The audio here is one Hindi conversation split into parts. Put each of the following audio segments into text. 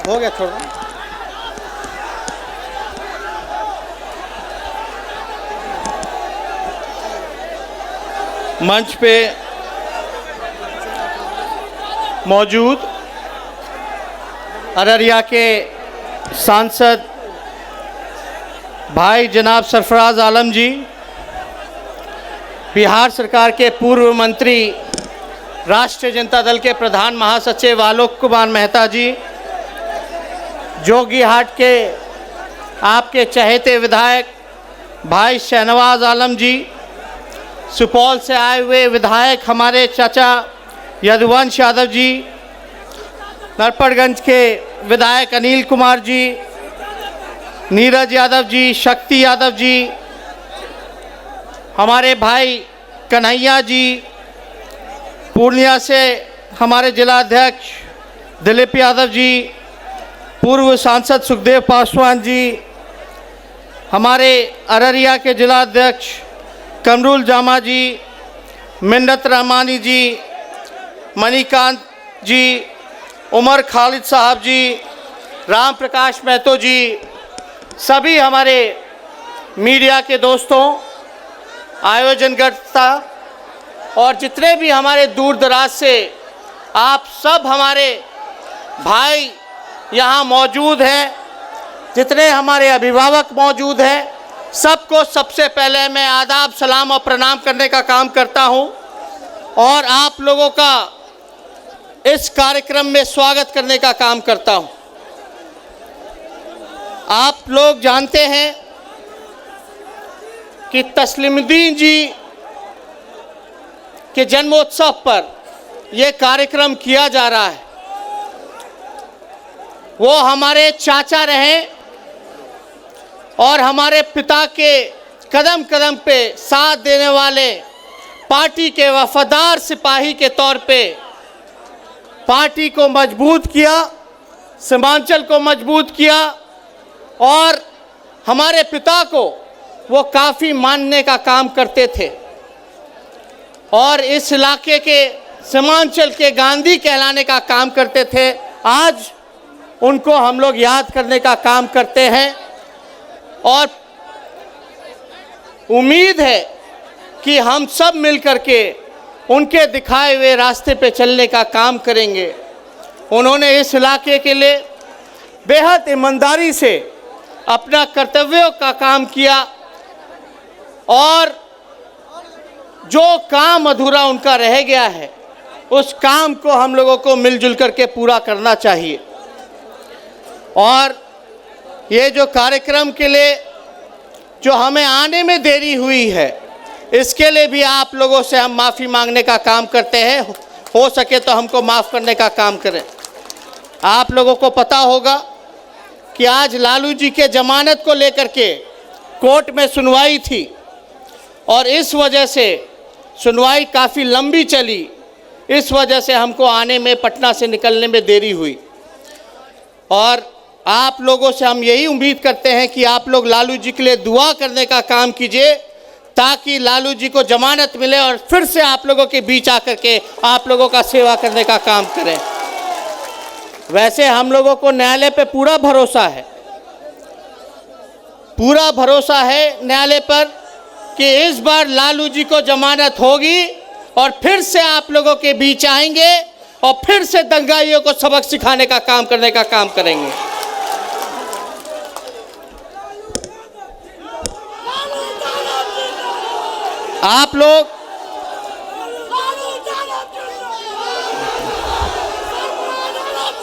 हो गया छोड़। मंच पे मौजूद अररिया के सांसद भाई जनाब सरफराज आलम जी, बिहार सरकार के पूर्व मंत्री राष्ट्रीय जनता दल के प्रधान महासचिव आलोक कुमार मेहता जी, जोगीहाट के आपके चहेते विधायक भाई शहनवाज आलम जी, सुपौल से आए हुए विधायक हमारे चाचा यदुवंश यादव जी, नरपतगंज के विधायक अनिल कुमार जी, नीरज यादव जी, शक्ति यादव जी, हमारे भाई कन्हैया जी, पूर्णिया से हमारे जिला अध्यक्ष दिलीप यादव जी, पूर्व सांसद सुखदेव पासवान जी, हमारे अररिया के जिला अध्यक्ष कमरुल जामा जी, मिन्नत रहमानी जी, मणिकांत जी, उमर खालिद साहब जी, राम प्रकाश महतो जी, सभी हमारे मीडिया के दोस्तों, आयोजनकर्ता और जितने भी हमारे दूर दराज से आप सब हमारे भाई यहाँ मौजूद हैं, जितने हमारे अभिभावक मौजूद हैं, सबको सबसे पहले मैं आदाब सलाम और प्रणाम करने का काम करता हूँ और आप लोगों का इस कार्यक्रम में स्वागत करने का काम करता हूँ। आप लोग जानते हैं कि तस्लीमुद्दीन जी के जन्मोत्सव पर यह कार्यक्रम किया जा रहा है। वो हमारे चाचा रहे और हमारे पिता के कदम कदम पे साथ देने वाले पार्टी के वफादार सिपाही के तौर पे पार्टी को मजबूत किया, सीमांचल को मजबूत किया और हमारे पिता को वो काफ़ी मानने का काम करते थे और इस इलाके के सीमांचल के गांधी कहलाने का काम करते थे। आज उनको हम लोग याद करने का काम करते हैं और उम्मीद है कि हम सब मिलकर के उनके दिखाए हुए रास्ते पे चलने का काम करेंगे। उन्होंने इस इलाके के लिए बेहद ईमानदारी से अपना कर्तव्यों का काम किया और जो काम अधूरा उनका रह गया है उस काम को हम लोगों को मिलजुल करके पूरा करना चाहिए। और ये जो कार्यक्रम के लिए जो हमें आने में देरी हुई है, इसके लिए भी आप लोगों से हम माफ़ी मांगने का काम करते हैं। हो सके तो हमको माफ़ करने का काम करें। आप लोगों को पता होगा कि आज लालू जी के जमानत को लेकर के कोर्ट में सुनवाई थी और इस वजह से सुनवाई काफ़ी लंबी चली। इस वजह से हमको आने में, पटना से निकलने में देरी हुई और आप लोगों से हम यही उम्मीद करते हैं कि आप लोग लालू जी के लिए दुआ करने का काम कीजिए ताकि लालू जी को जमानत मिले और फिर से आप लोगों के बीच आकर के आप लोगों का सेवा करने का काम करें। वैसे हम लोगों को न्यायालय पे पूरा भरोसा है, पूरा भरोसा है न्यायालय पर कि इस बार लालू जी को जमानत होगी और फिर से आप लोगों के बीच आएंगे और फिर से दंगाइयों को सबक सिखाने का काम करने का काम करेंगे। आप लोग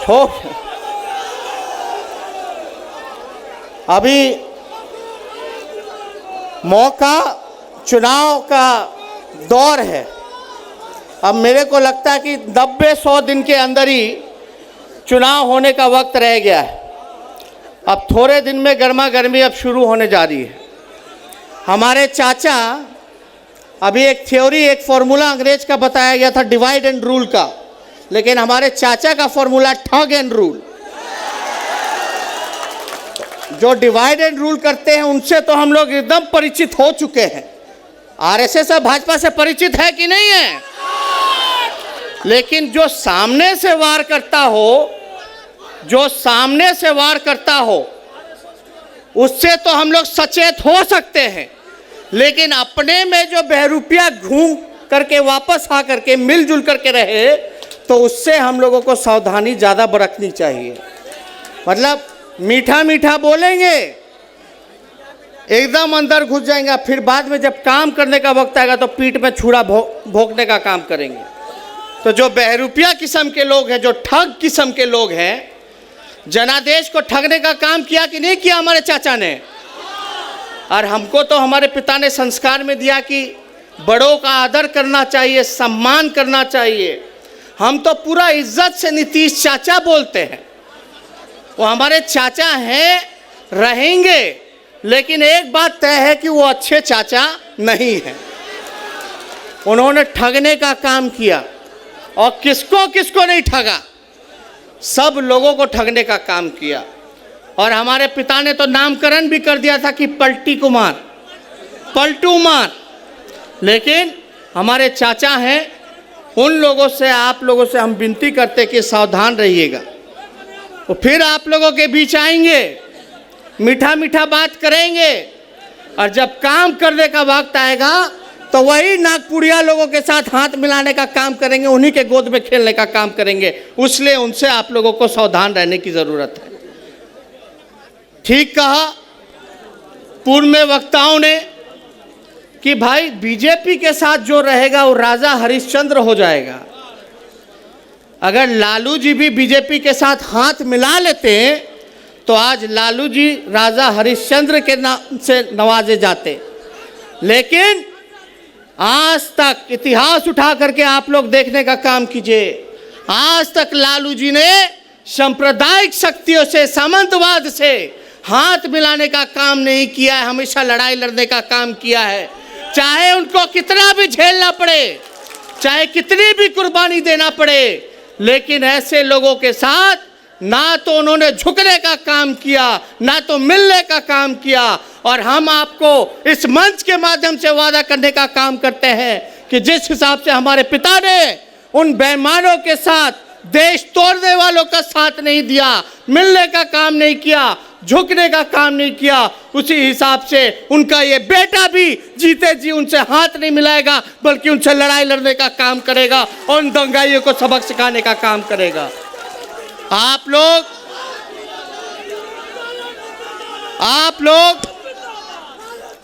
हो अभी मौका चुनाव का दौर है। अब मेरे को लगता है कि 90-100 दिन के अंदर ही चुनाव होने का वक्त रह गया है। अब थोड़े दिन में गर्मा गर्मी अब शुरू होने जा रही है। हमारे चाचा, अभी एक थ्योरी, एक फॉर्मूला अंग्रेज का बताया गया था डिवाइड एंड रूल का, लेकिन हमारे चाचा का फॉर्मूला ठग एंड रूल। जो डिवाइड एंड रूल करते हैं उनसे तो हम लोग एकदम परिचित हो चुके हैं। आरएसएस और भाजपा से परिचित है कि नहीं है? लेकिन जो सामने से वार करता हो, जो सामने से वार करता हो उससे तो हम लोग सचेत हो सकते हैं, लेकिन अपने में जो बहरूपिया घूम करके वापस आ करके मिलजुल करके रहे तो उससे हम लोगों को सावधानी ज़्यादा बरतनी चाहिए। मतलब मीठा मीठा बोलेंगे, एकदम अंदर घुस जाएंगे, फिर बाद में जब काम करने का वक्त आएगा तो पीठ में छुरा भोंकने का काम करेंगे। तो जो बहरूपिया किस्म के लोग हैं, जो ठग किस्म के लोग हैं, जनादेश को ठगने का काम किया कि नहीं किया हमारे चाचा ने? और हमको तो हमारे पिता ने संस्कार में दिया कि बड़ों का आदर करना चाहिए, सम्मान करना चाहिए। हम तो पूरा इज्जत से नीतीश चाचा बोलते हैं। वो हमारे चाचा हैं, रहेंगे, लेकिन एक बात तय है कि वो अच्छे चाचा नहीं हैं। उन्होंने ठगने का काम किया, और किसको किसको नहीं ठगा, सब लोगों को ठगने का काम किया। और हमारे पिता ने तो नामकरण भी कर दिया था कि पलटू कुमार। लेकिन हमारे चाचा हैं, उन लोगों से, आप लोगों से हम विनती करते कि सावधान रहिएगा। तो फिर आप लोगों के बीच आएंगे, मीठा मीठा बात करेंगे, और जब काम करने का वक्त आएगा तो वही नागपुरिया लोगों के साथ हाथ मिलाने का काम करेंगे, उन्हीं के गोद में खेलने का काम करेंगे। इसलिए उनसे आप लोगों को सावधान रहने की ज़रूरत है। ठीक कहा पूर्व में वक्ताओं ने कि भाई बीजेपी के साथ जो रहेगा वो राजा हरिश्चंद्र हो जाएगा। अगर लालू जी भी बीजेपी के साथ हाथ मिला लेते तो आज लालू जी राजा हरिश्चंद्र के नाम से नवाजे जाते। लेकिन आज तक इतिहास उठा करके आप लोग देखने का काम कीजिए, आज तक लालू जी ने सांप्रदायिक शक्तियों से, सामंतवाद से हाथ मिलाने का काम नहीं किया है, हमेशा लड़ाई लड़ने का काम किया है। चाहे उनको कितना भी झेलना पड़े, चाहे कितनी भी कुर्बानी देना पड़े, लेकिन ऐसे लोगों के साथ ना तो उन्होंने झुकने का काम किया, ना तो मिलने का काम किया। और हम आपको इस मंच के माध्यम से वादा करने का काम करते हैं कि जिस हिसाब से हमारे पिता ने उन बेईमानों के साथ, देश तोड़ने वालों का साथ नहीं दिया, मिलने का काम नहीं किया, झुकने का काम नहीं किया, उसी हिसाब से उनका ये बेटा भी जीते जी उनसे हाथ नहीं मिलाएगा, बल्कि उनसे लड़ाई लड़ने का काम करेगा और उन दंगाइयों को सबक सिखाने का काम करेगा। आप लोग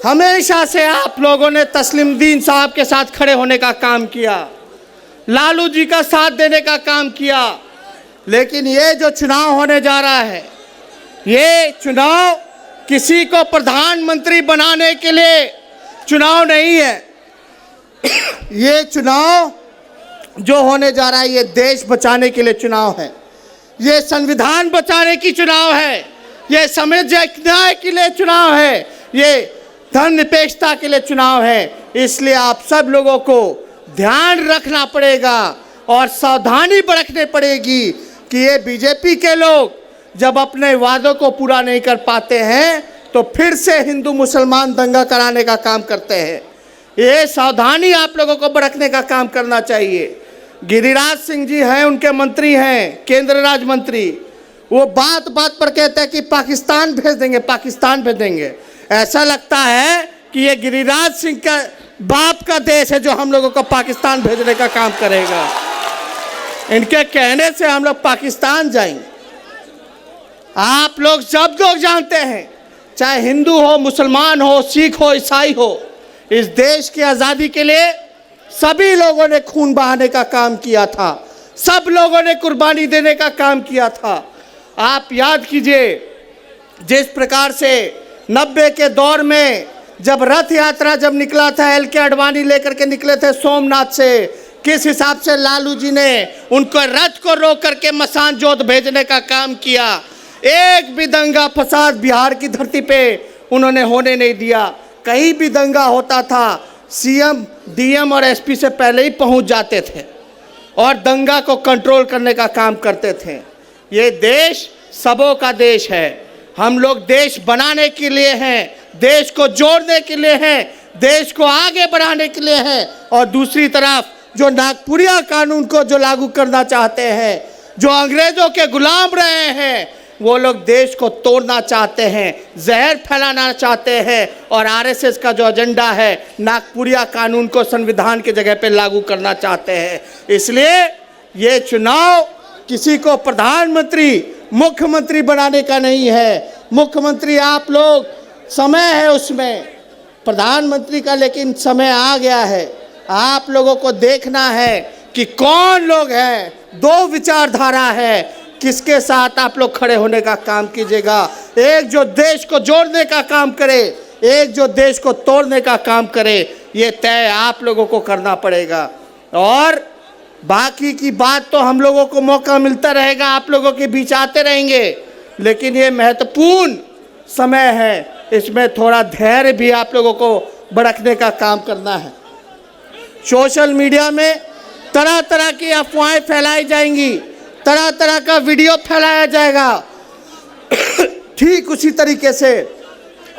हमेशा से आप लोगों ने तस्लीमुद्दीन साहब के साथ खड़े होने का काम किया, लालू जी का साथ देने का काम किया। लेकिन ये जो चुनाव होने जा रहा है, ये चुनाव किसी को प्रधानमंत्री बनाने के लिए चुनाव नहीं है। ये चुनाव जो होने जा रहा है, ये देश बचाने के लिए चुनाव है, ये संविधान बचाने की चुनाव है, ये सामाजिक न्याय के लिए चुनाव है, ये धर्मनिरपेक्षता के लिए चुनाव है। इसलिए आप सब लोगों को ध्यान रखना पड़ेगा और सावधानी बरतनी पड़ेगी कि ये बीजेपी के लोग जब अपने वादों को पूरा नहीं कर पाते हैं तो फिर से हिंदू मुसलमान दंगा कराने का काम करते हैं। ये सावधानी आप लोगों को बरतने का काम करना चाहिए। गिरिराज सिंह जी हैं, उनके मंत्री हैं, केंद्र राज्य मंत्री, वो बात बात पर कहते हैं कि पाकिस्तान भेज देंगे, पाकिस्तान भेज देंगे। ऐसा लगता है कि ये गिरिराज सिंह का बाप का देश है जो हम लोगों को पाकिस्तान भेजने का काम करेगा। इनके कहने से हम लोग पाकिस्तान जाएंगे। आप लोग सब लोग जानते हैं, चाहे हिंदू हो, मुसलमान हो, सिख हो, ईसाई हो, इस देश की आज़ादी के लिए सभी लोगों ने खून बहाने का काम किया था, सब लोगों ने कुर्बानी देने का काम किया था। आप याद कीजिए जिस प्रकार से 90 के दौर में जब रथ यात्रा जब निकला था, एल के आडवाणी लेकर के निकले थे सोमनाथ से, किस हिसाब से लालू जी ने उनको रथ को रोक करके मसान जोत भेजने का काम किया। एक भी दंगा फसाद बिहार की धरती पे उन्होंने होने नहीं दिया। कहीं भी दंगा होता था, सीएम, डीएम और एसपी से पहले ही पहुंच जाते थे और दंगा को कंट्रोल करने का काम करते थे। ये देश सबों का देश है। हम लोग देश बनाने के लिए हैं, देश को जोड़ने के लिए हैं, देश को आगे बढ़ाने के लिए हैं। और दूसरी तरफ जो नागपुरिया कानून को जो लागू करना चाहते हैं, जो अंग्रेजों के गुलाम रहे हैं, वो लोग देश को तोड़ना चाहते हैं, जहर फैलाना चाहते हैं और आरएसएस का जो एजेंडा है, नागपुरिया कानून को संविधान की जगह पे लागू करना चाहते हैं। इसलिए ये चुनाव किसी को प्रधानमंत्री, मुख्यमंत्री बनाने का नहीं है। मुख्यमंत्री आप लोग, समय है उसमें, प्रधानमंत्री का लेकिन समय आ गया है। आप लोगों को देखना है कि कौन लोग हैं, दो विचारधारा है, किसके साथ आप लोग खड़े होने का काम कीजिएगा। एक जो देश को जोड़ने का काम करे, एक जो देश को तोड़ने का काम करे, ये तय आप लोगों को करना पड़ेगा। और बाकी की बात तो हम लोगों को मौका मिलता रहेगा, आप लोगों के बीच आते रहेंगे, लेकिन ये महत्वपूर्ण समय है, इसमें थोड़ा धैर्य भी आप लोगों को बरतने का काम करना है। सोशल मीडिया में तरह तरह की अफवाहें फैलाई जाएंगी, तरह तरह का वीडियो फैलाया जाएगा। ठीक उसी तरीके से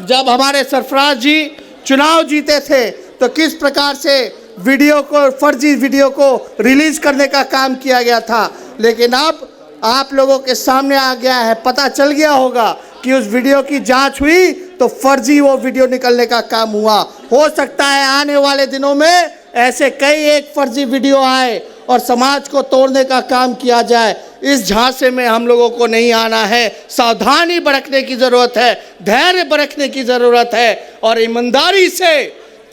जब हमारे सरफराज जी चुनाव जीते थे तो किस प्रकार से वीडियो को, फर्जी वीडियो को रिलीज करने का काम किया गया था, लेकिन अब आप लोगों के सामने आ गया है, पता चल गया होगा कि उस वीडियो की जांच हुई तो फर्जी वो वीडियो निकलने का काम हुआ। हो सकता है आने वाले दिनों में ऐसे कई एक फर्जी वीडियो आए और समाज को तोड़ने का काम किया जाए। इस झांसे में हम लोगों को नहीं आना है। सावधानी बरतने की ज़रूरत है, धैर्य बरतने की ज़रूरत है और ईमानदारी से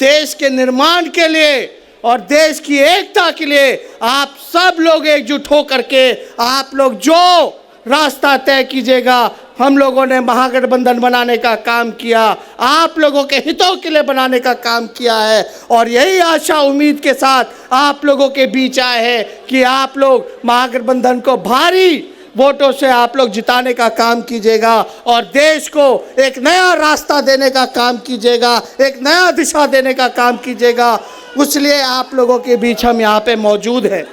देश के निर्माण के लिए और देश की एकता के लिए आप सब लोग एकजुट हो करके आप लोग जो रास्ता तय कीजिएगा। हम लोगों ने महागठबंधन बनाने का काम किया, आप लोगों के हितों के लिए बनाने का काम किया है और यही आशा उम्मीद के साथ आप लोगों के बीच आए हैं कि आप लोग महागठबंधन को भारी वोटों से आप लोग जिताने का काम कीजिएगा और देश को एक नया रास्ता देने का काम कीजिएगा, एक नया दिशा देने का काम कीजिएगा। इसलिए आप लोगों के बीच हम यहाँ पे मौजूद हैं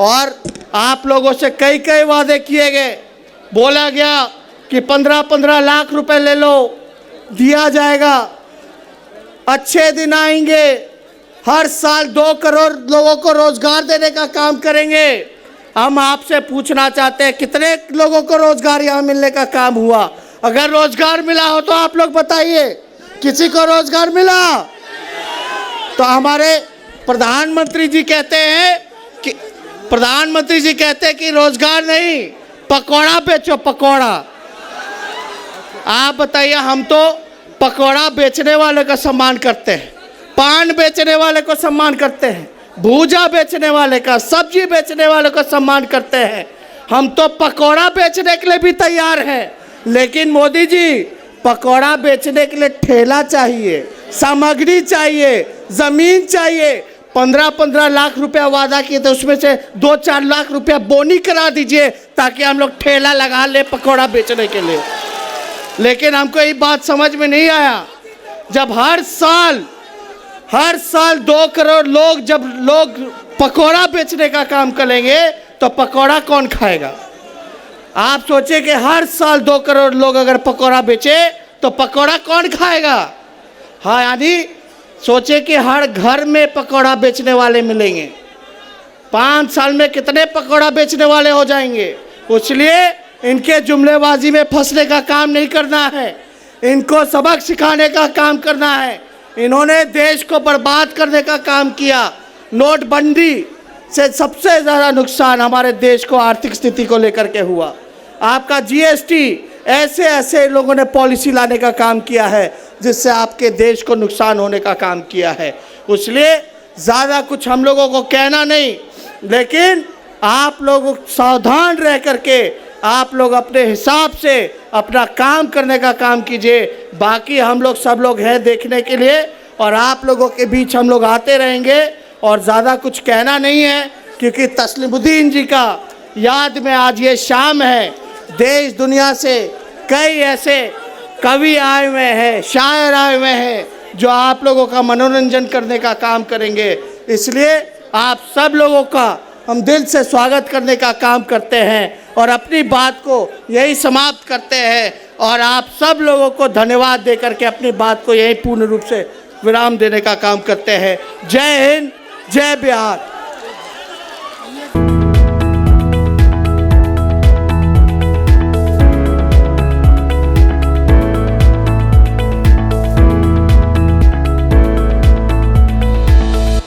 और आप लोगों से कई कई वादे किए गए। बोला गया कि 15-15 लाख रुपए ले लो, दिया जाएगा, अच्छे दिन आएंगे, हर साल 2 करोड़ लोगों को रोजगार देने का काम करेंगे। हम आपसे पूछना चाहते हैं कितने लोगों को रोजगार यहाँ मिलने का काम हुआ? अगर रोजगार मिला हो तो आप लोग बताइए, किसी को रोजगार मिला? तो हमारे प्रधानमंत्री जी कहते हैं कि रोजगार नहीं, पकौड़ा बेचो, पकौड़ा। आप बताइए, हम तो पकौड़ा बेचने वाले का सम्मान करते हैं, पान बेचने वाले को सम्मान करते हैं, भूजा बेचने वाले का, सब्जी बेचने वाले को सम्मान करते हैं। हम तो पकौड़ा बेचने के लिए भी तैयार हैं, लेकिन मोदी जी पकौड़ा बेचने के लिए ठेला चाहिए, सामग्री चाहिए, जमीन चाहिए। 15-15 लाख रुपया वादा किए थे, उसमें से 2-4 लाख रुपया बोनी करा दीजिए ताकि हम लोग ठेला लगा ले पकौड़ा बेचने के लिए। लेकिन हमको ये बात समझ में नहीं आया, जब हर साल 2 करोड़ लोग पकौड़ा बेचने का काम करेंगे तो पकौड़ा कौन खाएगा? आप सोचिए कि हर साल 2 करोड़ लोग अगर पकौड़ा बेचे तो पकौड़ा कौन खाएगा? हाँ, यानी सोचे कि हर घर में पकौड़ा बेचने वाले मिलेंगे। 5 साल में कितने पकौड़ा बेचने वाले हो जाएंगे? इसलिए इनके जुमलेबाजी में फंसने का काम नहीं करना है, इनको सबक सिखाने का काम करना है। इन्होंने देश को बर्बाद करने का काम किया। नोटबंदी से सबसे ज़्यादा नुकसान हमारे देश को आर्थिक स्थिति को लेकर के हुआ। आपका जीएसटी, ऐसे लोगों ने पॉलिसी लाने का काम किया है जिससे आपके देश को नुकसान होने का काम किया है। इसलिए ज़्यादा कुछ हम लोगों को कहना नहीं, लेकिन आप लोग सावधान रह करके आप लोग अपने हिसाब से अपना काम करने का काम कीजिए। बाकी हम लोग सब लोग हैं देखने के लिए और आप लोगों के बीच हम लोग आते रहेंगे और ज़्यादा कुछ कहना नहीं है, क्योंकि तस्लीमुद्दीन जी का याद में आज ये शाम है। देश दुनिया से कई ऐसे कवि आए हुए हैं, शायर आए हुए हैं जो आप लोगों का मनोरंजन करने का काम करेंगे। इसलिए आप सब लोगों का हम दिल से स्वागत करने का काम करते हैं और अपनी बात को यही समाप्त करते हैं और आप सब लोगों को धन्यवाद दे करके अपनी बात को यही पूर्ण रूप से विराम देने का काम करते हैं। जय हिंद, जय बिहार।